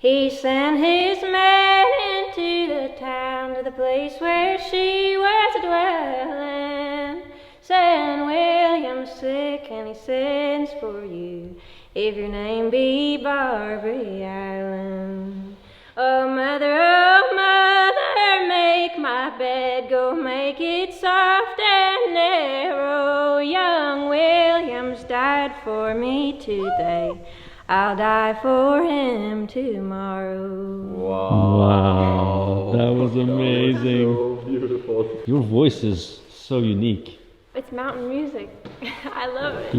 He sent his man into the town, to the place where she was dwelling, saying, William's sick and he sends for you, if your name be Barbary Island. Oh mother, make my bed, go make it soft and narrow. Young William's died for me today, I'll die for him tomorrow. Wow, that was amazing. So beautiful. Your voice is so unique. It's mountain music. I love it.